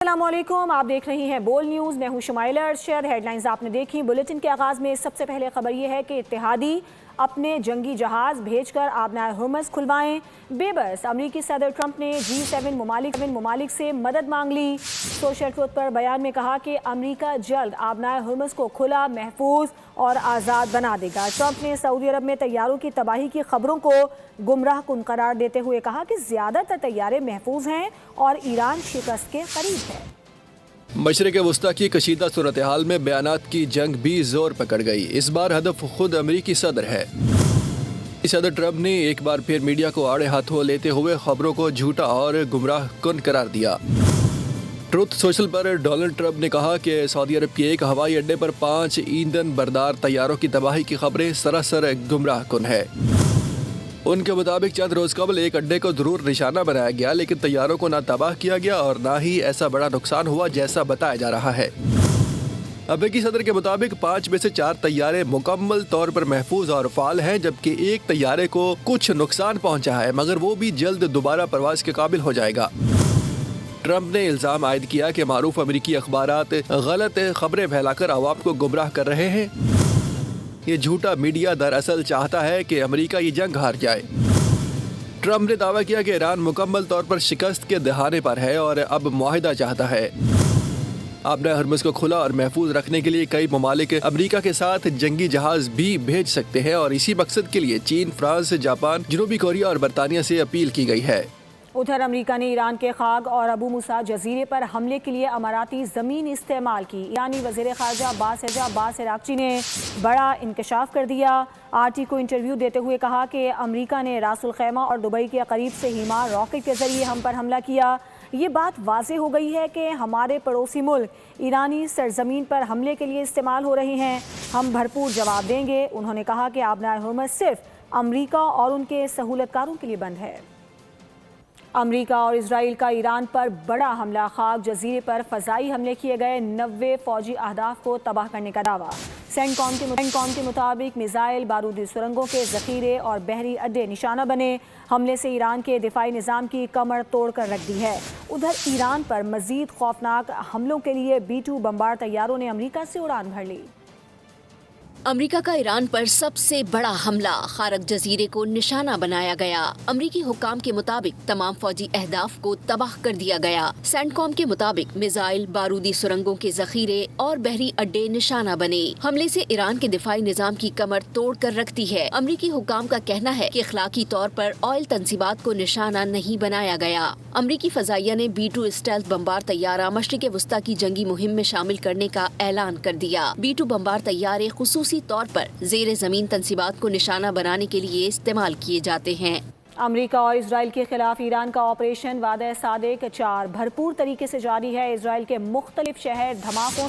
السلام علیکم، آپ دیکھ رہی ہیں بول نیوز۔ میں ہوں شمائلہ ارشد۔ ہیڈ لائنز آپ نے دیکھی۔ بلیٹن کے آغاز میں سب سے پہلے خبر یہ ہے کہ اتحادی اپنے جنگی جہاز بھیج کر آبنائے ہرمز کھلوائیں۔ بے بس امریکی صدر ٹرمپ نے G7 ممالک سے مدد مانگ لی۔ سوشل ٹروتھ پر بیان میں کہا کہ امریکہ جلد آبنائے ہرمز کو کھلا، محفوظ اور آزاد بنا دے گا۔ ٹرمپ نے سعودی عرب میں طیاروں کی تباہی کی خبروں کو گمراہ کن قرار دیتے ہوئے کہا کہ زیادہ تر طیارے محفوظ ہیں اور ایران شکست کے قریب ہے۔ مشرق وسطی کی کشیدہ صورتحال میں بیانات کی جنگ بھی زور پکڑ گئی۔ اس بار ہدف خود امریکی صدر ہے۔ صدر ٹرمپ نے ایک بار پھر میڈیا کو آڑے ہاتھوں لیتے ہوئے خبروں کو جھوٹا اور گمراہ کن قرار دیا۔ ٹروتھ سوشل پر ڈونلڈ ٹرمپ نے کہا کہ سعودی عرب کے ایک ہوائی اڈے پر 5 ایندھن بردار طیاروں کی تباہی کی خبریں سراسر گمراہ کن ہے۔ ان کے مطابق چند روز قبل ایک اڈے کو ضرور نشانہ بنایا گیا، لیکن طیاروں کو نہ تباہ کیا گیا اور نہ ہی ایسا بڑا نقصان ہوا جیسا بتایا جا رہا ہے۔ امریکی صدر کے مطابق 5 میں سے 4 طیارے مکمل طور پر محفوظ اور فعال ہیں، جبکہ ایک طیارے کو کچھ نقصان پہنچا ہے، مگر وہ بھی جلد دوبارہ پرواز کے قابل ہو جائے گا۔ ٹرمپ نے الزام عائد کیا کہ معروف امریکی اخبارات غلط خبریں پھیلا کر عوام کو گمراہ کر رہے ہیں۔ یہ جھوٹا میڈیا دراصل چاہتا ہے کہ امریکہ یہ جنگ ہار جائے۔ ٹرمپ نے دعویٰ کیا کہ ایران مکمل طور پر شکست کے دہانے پر ہے اور اب معاہدہ چاہتا ہے۔ آبنائے ہرمز کو کھلا اور محفوظ رکھنے کے لیے کئی ممالک امریکہ کے ساتھ جنگی جہاز بھی بھیج سکتے ہیں اور اسی مقصد کے لیے چین، فرانس، جاپان، جنوبی کوریا اور برطانیہ سے اپیل کی گئی ہے۔ ادھر امریکہ نے ایران کے خاگ اور ابو موسیٰ جزیرے پر حملے کے لیے اماراتی زمین استعمال کی۔ ایرانی وزیر خارجہ عباس عراقچی نے بڑا انکشاف کر دیا۔ RT کو انٹرویو دیتے ہوئے کہا کہ امریکہ نے راس الخیمہ اور دبئی کے قریب سے ہیما راکٹ کے ذریعے ہم پر حملہ کیا۔ یہ بات واضح ہو گئی ہے کہ ہمارے پڑوسی ملک ایرانی سرزمین پر حملے کے لیے استعمال ہو رہے ہیں۔ ہم بھرپور جواب دیں گے۔ انہوں نے کہا کہ آبنائے ہرمز صرف امریکہ اور ان کے سہولت کاروں کے لیے بند ہے۔ امریکہ اور اسرائیل کا ایران پر بڑا حملہ۔ خاگ جزیرے پر فضائی حملے کیے گئے، 90 فوجی اہداف کو تباہ کرنے کا دعویٰ۔ سینٹ کام کے مطابق میزائل، بارودی سرنگوں کے ذخیرے اور بحری اڈے نشانہ بنے۔ حملے سے ایران کے دفاعی نظام کی کمر توڑ کر رکھ دی ہے۔ ادھر ایران پر مزید خوفناک حملوں کے لیے B-2 بمبار طیاروں نے امریکہ سے اڑان بھر لی۔ امریکہ کا ایران پر سب سے بڑا حملہ، خارق جزیرے کو نشانہ بنایا گیا۔ امریکی حکام کے مطابق تمام فوجی اہداف کو تباہ کر دیا گیا۔ سینٹ کام کے مطابق میزائل، بارودی سرنگوں کے ذخیرے اور بحری اڈے نشانہ بنے۔ حملے سے ایران کے دفاعی نظام کی کمر توڑ کر رکھ دی ہے۔ امریکی حکام کا کہنا ہے کہ اخلاقی طور پر آئل تنصیبات کو نشانہ نہیں بنایا گیا۔ امریکی فضائیہ نے B-2 اسٹیلتھ بمبار طیارہ مشرق وسطی کی جنگی مہم میں شامل کرنے کا اعلان کر دیا۔ B-2 بمبار طیارے خصوصی طور پر زیر زمین تنصیبات کو نشانہ بنانے کے لیے استعمال کیے جاتے ہیں۔ امریکہ اور اسرائیل کے خلاف ایران کا آپریشن وعدہ صادق 4 بھرپور طریقے سے جاری ہے۔ اسرائیل کے مختلف شہر دھماکوں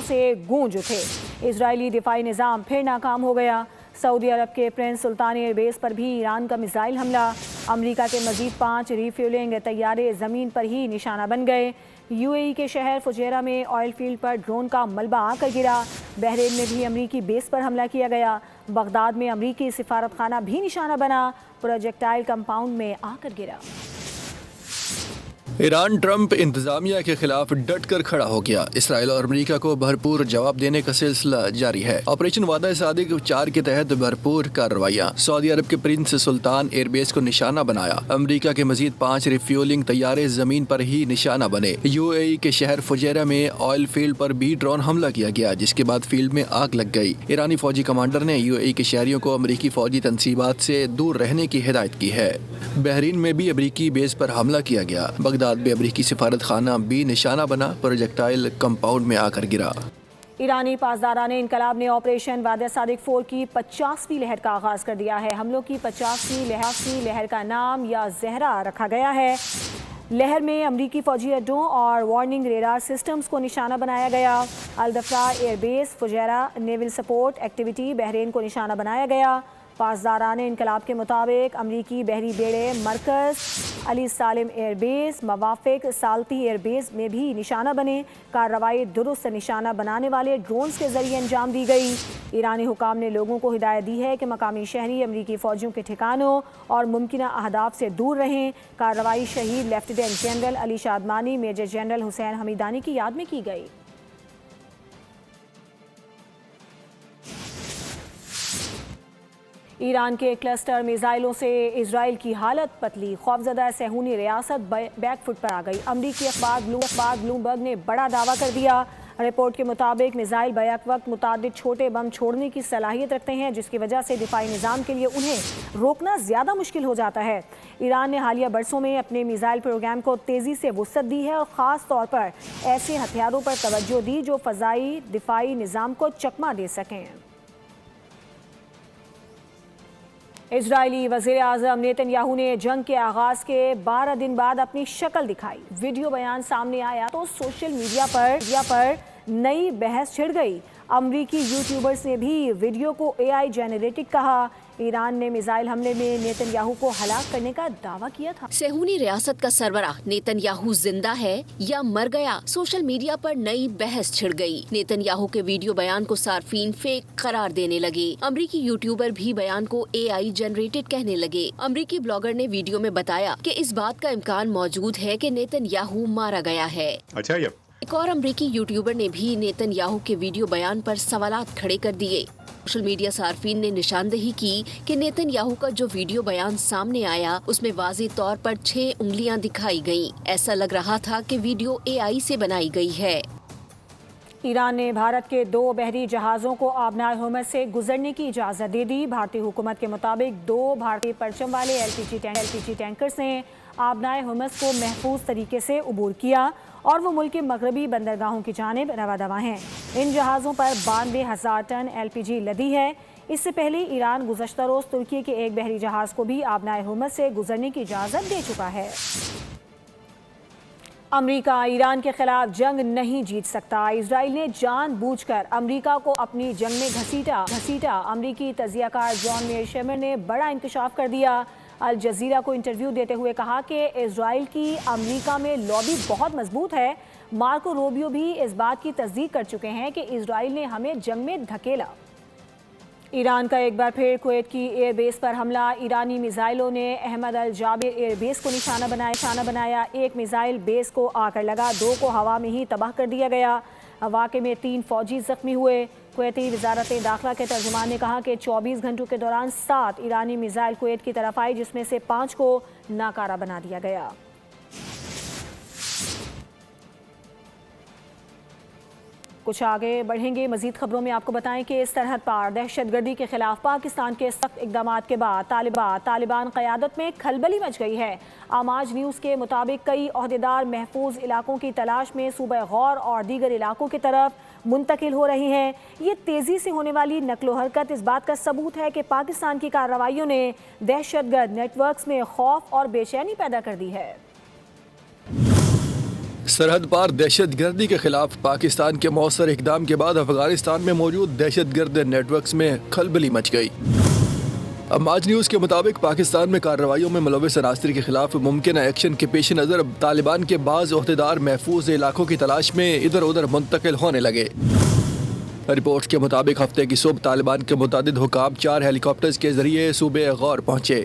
سے گونج اٹھے۔ اسرائیلی دفاعی نظام پھر ناکام ہو گیا۔ سعودی عرب کے پرنس سلطان ایئر بیس پر بھی ایران کا میزائل حملہ۔ امریکہ کے مزید 5 ری فیولنگ طیارے زمین پر ہی نشانہ بن گئے۔ UAE کے شہر فجیرہ میں آئل فیلڈ پر ڈرون کا ملبہ آ کر گرا۔ بحرین میں بھی امریکی بیس پر حملہ کیا گیا۔ بغداد میں امریکی سفارت خانہ بھی نشانہ بنا، پروجیکٹائل کمپاؤنڈ میں آ کر گرا۔ ایران ٹرمپ انتظامیہ کے خلاف ڈٹ کر کھڑا ہو گیا۔ اسرائیل اور امریکہ کو بھرپور جواب دینے کا سلسلہ جاری ہے۔ آپریشن وعدہ صادق 4 کے تحت بھرپور کارروائیاں۔ سعودی عرب کے پرنس سلطان ایئر بیس کو نشانہ بنایا۔ امریکہ کے مزید 5 ریفیولنگ طیارے زمین پر ہی نشانہ بنے۔ UAE کے شہر فجیرہ میں آئل فیلڈ پر بھی ڈرون حملہ کیا گیا، جس کے بعد فیلڈ میں آگ لگ گئی۔ ایرانی فوجی کمانڈر نے UAE کے شہریوں کو امریکی فوجی تنصیبات سے دور رہنے کی ہدایت کی ہے۔ بحرین میں بھی امریکی بیس پر حملہ کیا گیا۔ بغداد میں امریکی سفارت خانہ بھی نشانہ بنا، پروجیکٹائل کمپاؤنڈ میں آ کر گرا۔ ایرانی پاسداران انقلاب نے آپریشن وعدہ صادق 4 کی 50ویں لہر کا آغاز کر دیا ہے۔ حملوں کی 50ویں لہر کا نام یا زہرا رکھا گیا ہے۔ لہر میں امریکی فوجی اڈوں اور وارننگ ریڈار سسٹمز کو نشانہ بنایا گیا۔ الدفرا ایئر بیس، فجیرہ نیول سپورٹ ایکٹیویٹی، بحرین کو نشانہ بنایا گیا۔ پاسداران انقلاب کے مطابق امریکی بحری بیڑے مرکز علی سالم ایئر بیس موافق سالتی ایئر بیس میں بھی نشانہ بنے. کارروائی درست نشانہ بنانے والے ڈرونز کے ذریعے انجام دی گئی. ایرانی حکام نے لوگوں کو ہدایت دی ہے کہ مقامی شہری امریکی فوجیوں کے ٹھکانوں اور ممکنہ اہداف سے دور رہیں. کارروائی شہید لیفٹیننٹ جنرل علی شادمانی میجر جنرل حسین حمیدانی کی یاد میں کی گئی. ایران کے کلسٹر میزائلوں سے اسرائیل کی حالت پتلی. خوفزدہ صہیونی ریاست بیک فٹ پر آ گئی. امریکی اخبار بلومبرگ نے بڑا دعویٰ کر دیا. رپورٹ کے مطابق میزائل بیک وقت متعدد چھوٹے بم چھوڑنے کی صلاحیت رکھتے ہیں، جس کی وجہ سے دفاعی نظام کے لیے انہیں روکنا زیادہ مشکل ہو جاتا ہے. ایران نے حالیہ برسوں میں اپنے میزائل پروگرام کو تیزی سے وسعت دی ہے اور خاص طور پر ایسے ہتھیاروں پر توجہ دی جو فضائی دفاعی نظام کو چکمہ دے سکیں. اسرائیلی وزیر اعظم نیتن یاہو نے جنگ کے آغاز کے 12 دن بعد اپنی شکل دکھائی. ویڈیو بیان سامنے آیا تو سوشل میڈیا پر نئی بحث چھڑ گئی. امریکی یوٹیوبرز نے بھی ویڈیو کو AI جنریٹڈ کہا. ایران نے میزائل حملے میں نیتن یاہو کو ہلاک کرنے کا دعویٰ کیا تھا. صہیونی ریاست کا سربراہ نیتن یاہو زندہ ہے یا مر گیا؟ سوشل میڈیا پر نئی بحث چھڑ گئی. نیتن یاہو کے ویڈیو بیان کو صارفین فیک قرار دینے لگے. امریکی یوٹیوبر بھی بیان کو AI جنریٹڈ کہنے لگے. امریکی بلاگر نے ویڈیو میں بتایا کہ اس بات کا امکان موجود ہے کہ نیتن یاہو مارا گیا ہے. ایک اور امریکی یوٹیوبر نے بھی نیتن یاہو کے ویڈیو بیان پر سوالات کھڑے کر دیے. سوشل میڈیا صارفین نے نشاندہی کی کہ نیتن یاہو کا جو ویڈیو بیان سامنے آیا اس میں واضح طور پر 6 انگلیاں دکھائی گئیں. ایسا لگ رہا تھا کہ ویڈیو AI سے بنائی گئی ہے. ایران نے بھارت کے 2 بحری جہازوں کو آبنائے ہرمز سے گزرنے کی اجازت دے دی. بھارتی حکومت کے مطابق 2 بھارتی پرچم والے LPG ٹینکرز نے آبنائے ہرمز کو محفوظ طریقے سے عبور کیا اور وہ ملک کے مغربی بندرگاہوں کی جانب رواں ہیں. ان جہازوں پر 92,000 ٹن LPG لدی ہے. اس سے پہلے ایران گزشتہ روز ترکی کے ایک بحری جہاز کو بھی آبنائے ہرمز سے گزرنے کی اجازت دے چکا ہے. امریکہ ایران کے خلاف جنگ نہیں جیت سکتا. اسرائیل نے جان بوجھ کر امریکہ کو اپنی جنگ میں گھسیٹا. امریکی تجزیہ کار جان میئرشمر نے بڑا انکشاف کر دیا. الجزیرہ کو انٹرویو دیتے ہوئے کہا کہ اسرائیل کی امریکہ میں لابی بہت مضبوط ہے. مارکو روبیو بھی اس بات کی تصدیق کر چکے ہیں کہ اسرائیل نے ہمیں جنگ میں دھکیلا. ایران کا ایک بار پھر کویت کی ایئر بیس پر حملہ. ایرانی میزائلوں نے احمد الجابر ایئر بیس کو نشانہ بنایا. ایک میزائل بیس کو آ کر لگا، 2 کو ہوا میں ہی تباہ کر دیا گیا. واقعے میں 3 فوجی زخمی ہوئے. کویتی وزارت داخلہ کے ترجمان نے کہا کہ 24 گھنٹوں کے دوران 7 ایرانی میزائل کویت کی طرف آئی، جس میں سے 5 کو ناکارہ بنا دیا گیا. کچھ آگے بڑھیں گے. مزید خبروں میں آپ کو بتائیں کہ سرحد پار دہشت گردی کے خلاف پاکستان کے سخت اقدامات کے بعد طالبان قیادت میں کھلبلی مچ گئی ہے. آماج نیوز کے مطابق کئی عہدیدار محفوظ علاقوں کی تلاش میں صوبہ غور اور دیگر علاقوں کی طرف منتقل ہو رہی ہیں. یہ تیزی سے ہونے والی نقل و حرکت اس بات کا ثبوت ہے کہ پاکستان کی کارروائیوں نے دہشت گرد نیٹ ورکس میں خوف اور بے چینی پیدا کر دی ہے. سرحد پار دہشت گردی کے خلاف پاکستان کے مؤثر اقدام کے بعد افغانستان میں موجود دہشت گرد نیٹ ورکس میں کھلبلی مچ گئی. آماج نیوز کے مطابق پاکستان میں کارروائیوں میں ملوث عناصر کے خلاف ممکنہ ایکشن کے پیش نظر طالبان کے بعض عہدیدار محفوظ علاقوں کی تلاش میں ادھر ادھر منتقل ہونے لگے. رپورٹس کے مطابق ہفتے کی صبح طالبان کے متعدد حکام 4 ہیلی کاپٹرز کے ذریعے صوبہ غور پہنچے.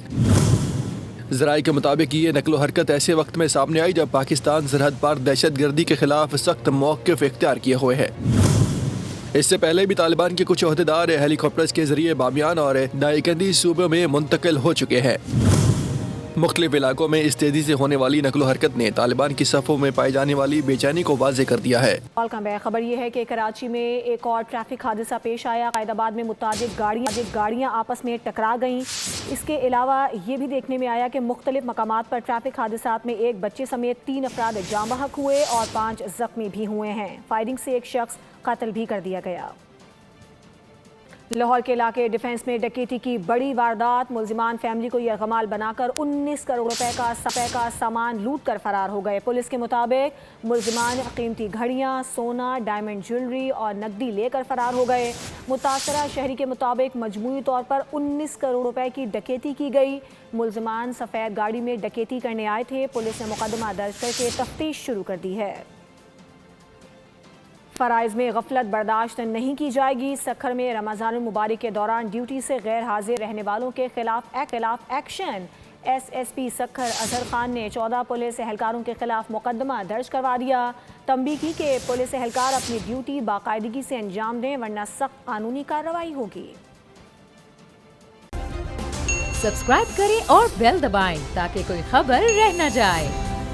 ذرائع کے مطابق یہ نقل و حرکت ایسے وقت میں سامنے آئی جب پاکستان سرحد پار دہشت گردی کے خلاف سخت موقف اختیار کیے ہوئے ہے. اس سے پہلے بھی طالبان کے کچھ عہدیدار ہیلی کاپٹرز کے ذریعے بامیان اور دائیکندی صوبوں میں منتقل ہو چکے ہیں. مختلف علاقوں میں اس تیزی سے ہونے والی نقل و حرکت نے طالبان کی صفوں میں پائی جانے والی بے چینی کو واضح کر دیا ہے. خبر یہ ہے کہ کراچی میں ایک اور ٹریفک حادثہ پیش آیا. قائد آباد میں متعدد گاڑیاں آپس میں ٹکرا گئیں. اس کے علاوہ یہ بھی دیکھنے میں آیا کہ مختلف مقامات پر ٹریفک حادثات میں ایک بچے سمیت 3 افراد جاں بحق ہوئے اور 5 زخمی بھی ہوئے ہیں. فائرنگ سے ایک شخص قتل بھی کر دیا گیا. لاہور کے علاقے ڈیفنس میں ڈکیتی کی بڑی واردات، ملزمان فیملی کو یرغمال بنا کر 19 کروڑ روپے کا سامان لوٹ کر فرار ہو گئے۔ پولیس کے مطابق ملزمان قیمتی گھڑیاں، سونا، ڈائمنڈ جیولری اور نقدی لے کر فرار ہو گئے۔ متاثرہ شہری کے مطابق مجموعی طور پر 19 کروڑ روپے کی ڈکیتی کی گئی۔ ملزمان سفید گاڑی میں ڈکیتی کرنے آئے تھے۔ پولیس نے مقدمہ درج کر کے تفتیش شروع کر دی ہے۔ فرائض میں غفلت برداشت نہیں کی جائے گی۔ سکھر میں رمضان المبارک کے دوران ڈیوٹی سے غیر حاضر رہنے والوں کے خلاف action. S S P Sukkur Azhar Khan نے 14 پولیس اہلکاروں کے خلاف مقدمہ درج کروا دیا۔ تنبیہ کی کہ پولیس اہلکار اپنی ڈیوٹی باقاعدگی سے انجام دیں ورنہ سخت قانونی کارروائی ہوگی۔ سبسکرائب کریں اور بیل دبائیں تاکہ کوئی خبر رہ نہ جائے۔